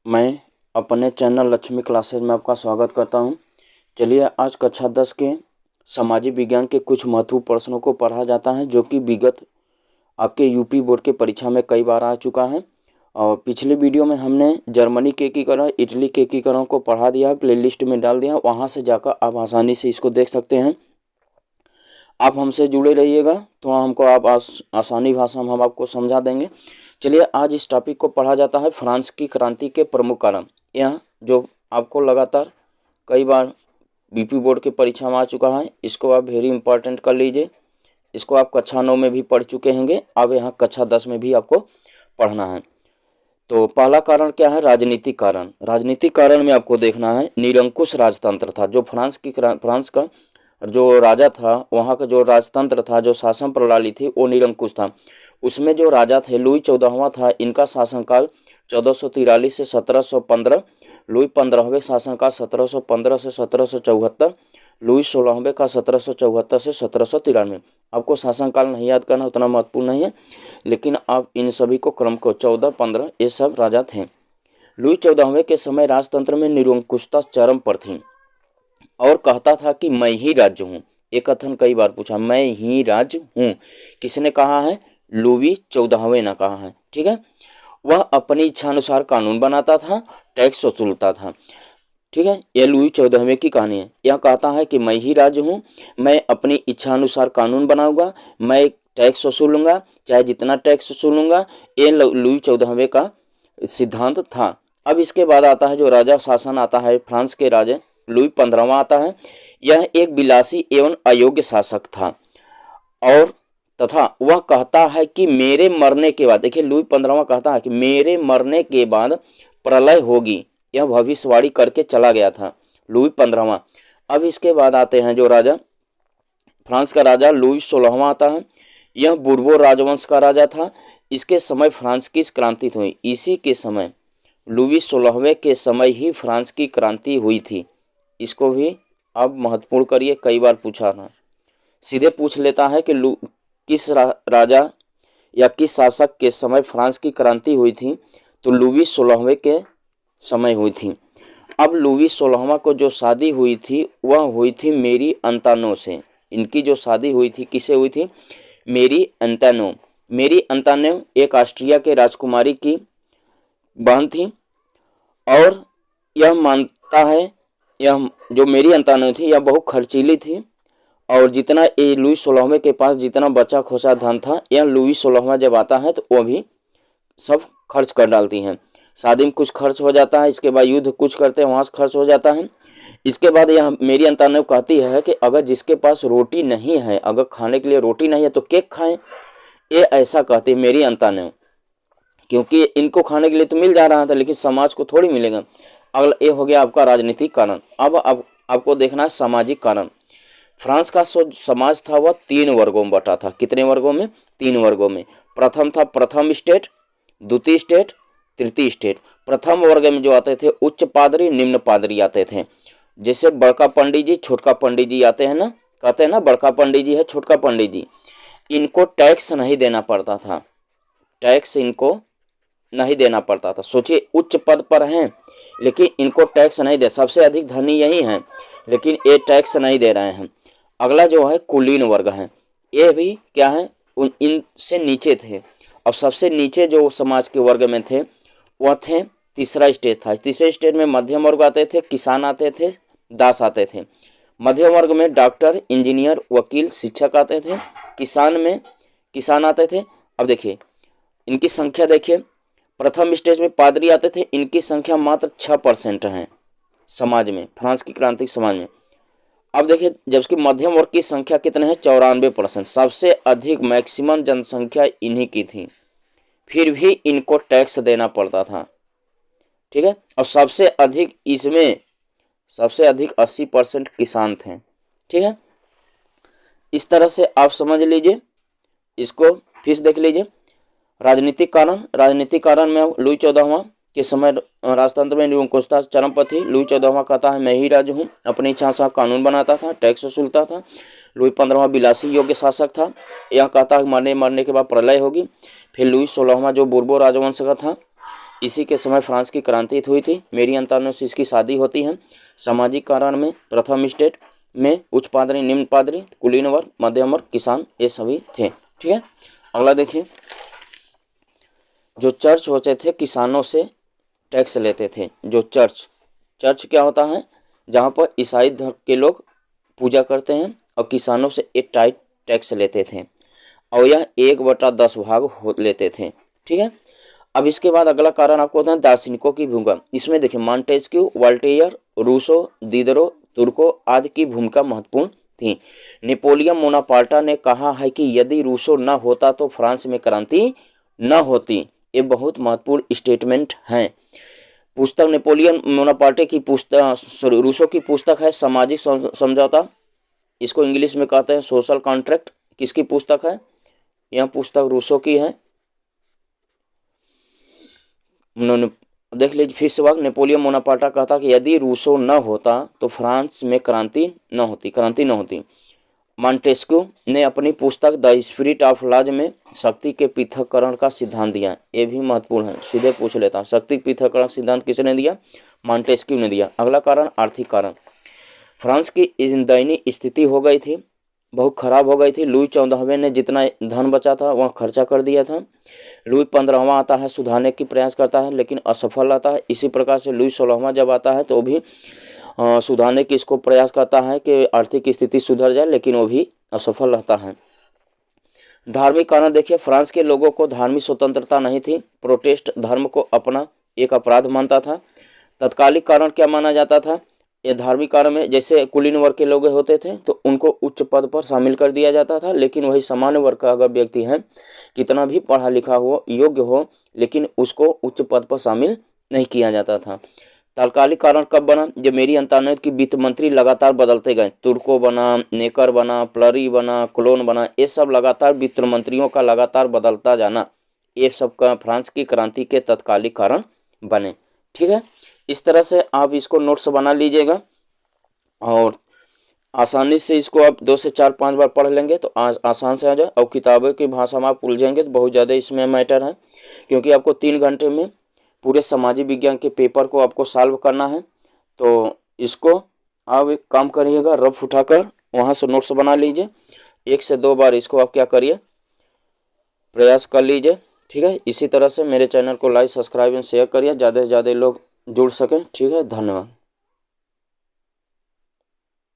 मैं अपने channel Lakshmi classes में आपका स्वागत करता हूं। चलिए आज कक्षा 10 के सामाजिक विज्ञान के कुछ महत्वपूर्ण प्रश्नों को पढ़ा जाता है जो कि विगत आपके यूपी बोर्ड के परीक्षा में कई बार आ चुका है। और पिछले वीडियो में हमने जर्मनी के एकीकरण, इटली के एकीकरण को पढ़ा दिया है, प्लेलिस्ट में डाल दिया, वहाँ से जाकर आप आसानी से इसको देख सकते हैं। आप हमसे जुड़े रहिएगा, थोड़ा हमको आप आसानी भाषा में हम आपको समझा देंगे। चलिए आज इस टॉपिक को पढ़ा जाता है फ्रांस की क्रांति के प्रमुख कारण। यह जो आपको लगातार कई बार बीपी बोर्ड की परीक्षा में आ चुका है, इसको आप वेरी इंपॉर्टेंट कर लीजिए। इसको आप कक्षा 9 में भी पढ़ चुके होंगे, अब यहाँ कक्षा 10 में भी आपको पढ़ना है। तो पहला कारण क्या है? राजनीतिक कारण। राजनीतिक कारण में आपको देखना है निरंकुश राजतंत्र था। जो फ्रांस का जो राजा था, वहाँ का जो राजतंत्र था, जो शासन प्रणाली थी, वो निरंकुश था। उसमें जो राजा थे लुई 14वां था, इनका शासनकाल 1443 से 1715, लुई 15वें शासनकाल 1715 से 1774, लुई 16वें का 1774 से 1793। आपको शासनकाल नहीं याद करना, उतना महत्वपूर्ण नहीं है, लेकिन आप इन सभी को क्रम को 14, 15 ये सब राजा थे। लुई 14वें के समय राजतंत्र में निरंकुशता चरम पर थी और कहता था कि मैं ही राज्य हूँ। एक कथन कई बार पूछा, मैं ही राज्य हूँ, किसने कहा है? लुई 14वें ने कहा है। ठीक है, वह अपनी इच्छा अनुसार कानून बनाता था, टैक्स वसूलता था। ठीक है, यह लुई 14वें की कहानी है। यह कहता है कि मैं ही राज्य हूँ, मैं अपनी इच्छा अनुसार कानून बनाऊंगा, मैं टैक्स वसूलूंगा, चाहे जितना टैक्स वसूलूंगा। ये लुई 14वें का सिद्धांत था। अब इसके बाद आता है जो राजा शासन आता है फ्रांस के राजा लुई 15वां आता है। यह एक विलासी एवं अयोग्य शासक था और तथा वह कहता है कि मेरे मरने के बाद, देखिए लुई 15वां कहता है कि मेरे मरने के बाद प्रलय होगी, यह भविष्यवाणी करके चला गया था लुई 15वां। अब इसके बाद आते हैं जो राजा फ्रांस का राजा लुई 16वां आता है। यह बूर्बो राजवंश का राजा था। इसके समय फ्रांस की क्रांति हुई। इसी के समय लुई 16वें के समय ही फ्रांस की क्रांति हुई थी। इसको भी आप महत्वपूर्ण करिए, कई बार पूछा ना, सीधे पूछ लेता है कि किस राजा या किस शासक के समय फ्रांस की क्रांति हुई थी, तो लुई 16वें के समय हुई थी। अब लुई 16वां को जो शादी हुई थी वह हुई थी मेरी अंतानो से। इनकी जो शादी हुई थी किसे हुई थी? मेरी अंतानो। मेरी अंतानो एक ऑस्ट्रिया के राजकुमारी की बहन थी और यह मानता है, यह जो मेरी अंतानो थी यह बहुत खर्चीली थी और जितना ये लुई 16वें के पास जितना बचा खोचा धन था, यह लुई 16वां जब आता है तो वो भी सब खर्च कर डालती हैं। शादी में कुछ खर्च हो जाता है, इसके बाद युद्ध कुछ करते हैं, वहाँ से खर्च हो जाता है। इसके बाद यह मेरी अंतानो कहती है कि अगर जिसके पास रोटी नहीं है, अगर खाने के लिए रोटी नहीं है तो केक खाएं। ये ऐसा कहती है मेरी अंतानो, क्योंकि इनको खाने के लिए तो मिल जा रहा था लेकिन समाज को थोड़ी मिलेगा। अगला ये हो गया आपका राजनीतिक कारण। अब आपको देखना है सामाजिक कारण। फ्रांस का समाज था वह 3 वर्गों में बटा था। कितने वर्गों में? 3 वर्गों में। प्रथम था प्रथम स्टेट, द्वितीय स्टेट, तृतीय स्टेट। प्रथम वर्ग में जो आते थे उच्च पादरी, निम्न पादरी आते थे। जैसे बड़का पंडित जी, छोटका पंडित जी आते हैं ना, कहते हैं ना बड़का पंडित जी है, छोटका पंडित जी। इनको टैक्स नहीं देना पड़ता था, टैक्स इनको नहीं देना पड़ता था। सोचिए उच्च पद पर हैं लेकिन इनको टैक्स नहीं दे, सबसे अधिक धनी यही हैं लेकिन ये टैक्स नहीं दे रहे हैं। अगला जो है कुलीन वर्ग है, ये भी क्या है, इनसे नीचे थे। और सबसे नीचे जो समाज के वर्ग में थे वह थे, तीसरा स्टेज था। तीसरे स्टेज में मध्यम वर्ग आते थे, किसान आते थे, दास आते थे। मध्यम वर्ग में डॉक्टर, इंजीनियर, वकील, शिक्षक आते थे। किसान आते थे। अब देखिए इनकी संख्या देखिए, प्रथम स्टेज में पादरी आते थे, इनकी संख्या मात्र 6% है समाज में, फ्रांस की क्रांतिक समाज में। अब देखिए जबकि मध्यम वर्ग की संख्या कितने हैं? 94%। सबसे अधिक मैक्सिमम जनसंख्या इन्हीं की थी, फिर भी इनको टैक्स देना पड़ता था। ठीक है, और सबसे अधिक 80% किसान थे। ठीक है, इस तरह से आप समझ लीजिए, इसको फिर से देख लीजिए। राजनीतिक कारण में लुई 14वां के समय राजतंत्र में निरंकुशता चरम पर थी। लुई 14वां कहता है मैं ही राजा हूँ, अपनी इच्छा से कानून बनाता था, टैक्स वसूलता था। लुई 15वां विलासी योग्य शासक था। यह कहता है मरने के बाद प्रलय होगी। फिर लुई 16वां जो बूर्बो राजवंश का था, इसी के समय फ्रांस की क्रांति हुई थी। मेरी अंतानवे से इसकी शादी होती है। सामाजिक कारण में प्रथम स्टेट में उच्च पादरी, निम्न पादरी, कुलीन वर्ग, मध्यम वर्ग, किसान, ये सभी थे। ठीक है, अगला देखिए, जो चर्च होते थे किसानों से टैक्स लेते थे। जो चर्च क्या होता है, जहाँ पर ईसाई धर्म के लोग पूजा करते हैं और किसानों से एक टाइट टैक्स लेते थे और यह 1/10 भाग लेते थे। ठीक है, अब इसके बाद अगला कारण आपको होता है दार्शनिकों की भूमिका। इसमें देखिए मॉन्टेस्क्यू, वोल्टेयर, रूसो, दिदरो, तुर्को आदि की भूमिका महत्वपूर्ण थी। नेपोलियन बोनापार्ट ने कहा है कि यदि रूसो न होता तो फ्रांस में क्रांति न होती। ये बहुत महत्वपूर्ण स्टेटमेंट है। पुस्तक नेपोलियन बोनापार्ट की पुस्तक, रूसो की पुस्तक है सामाजिक समझौता, इसको इंग्लिश में कहते हैं सोशल कॉन्ट्रैक्ट। किसकी पुस्तक है? यह पुस्तक रूसो की है। उन्होंने देख लीजिए फिर से वक्त, नेपोलियन बोनापार्ट कहता कि यदि रूसो न होता तो फ्रांस में क्रांति न होती। मॉन्टेस्क्यू ने अपनी पुस्तक द स्पिरिट ऑफ लॉज में शक्ति के पृथक्करण का सिद्धांत दिया। ये भी महत्वपूर्ण है, सीधे पूछ लेता हूँ। शक्ति पृथक्करण सिद्धांत किसने दिया? मॉन्टेस्क्यू ने दिया। अगला कारण आर्थिक कारण। फ्रांस की दयनीय स्थिति हो गई थी, बहुत खराब हो गई थी। लुई 14वें ने जितना धन बचा था वह खर्चा कर दिया था। लुई 15वां आता है, सुधारने की प्रयास करता है लेकिन असफल रहता है। इसी प्रकार से लुई 16वां जब आता है तो भी सुधारने की इसको प्रयास करता है कि आर्थिक स्थिति सुधर जाए, लेकिन वो भी असफल रहता है। धार्मिक कारण देखिए, फ्रांस के लोगों को धार्मिक स्वतंत्रता नहीं थी। प्रोटेस्ट धर्म को अपना एक अपराध मानता था। तत्कालिक कारण क्या माना जाता था? ये धार्मिक कारण में जैसे कुलीन वर्ग के लोग होते थे तो उनको उच्च पद पर शामिल कर दिया जाता था, लेकिन वही सामान्य वर्ग का अगर व्यक्ति है, कितना भी पढ़ा लिखा हो, योग्य हो, लेकिन उसको उच्च पद पर शामिल नहीं किया जाता था। तात्कालिक कारण कब बना? जब मेरी अंतानवे की वित्त मंत्री लगातार बदलते गए। तुर्को बना, नेकर बना, प्लरी बना, क्लोन बना, ये सब लगातार वित्त मंत्रियों का लगातार बदलता जाना, ये सब का फ्रांस की क्रांति के तत्कालिक कारण बने। ठीक है, इस तरह से आप इसको नोट्स बना लीजिएगा और आसानी से इसको आप 2 से 4-5 बार पढ़ लेंगे तो आसान से आ जाए। और किताबों की भाषा में आप उलझेंगे तो बहुत ज़्यादा इसमें मैटर है, क्योंकि आपको 3 घंटे में पूरे सामाजिक विज्ञान के पेपर को आपको सॉल्व करना है। तो इसको आप एक काम करिएगा, रफ उठाकर वहाँ से नोट्स बना लीजिए। 1 से 2 बार इसको आप क्या करिए, प्रयास कर लीजिए। ठीक है, इसी तरह से मेरे चैनल को लाइक, सब्सक्राइब एंड शेयर करिए, ज़्यादा से ज़्यादा लोग जुड़ सकें। ठीक है, धन्यवाद।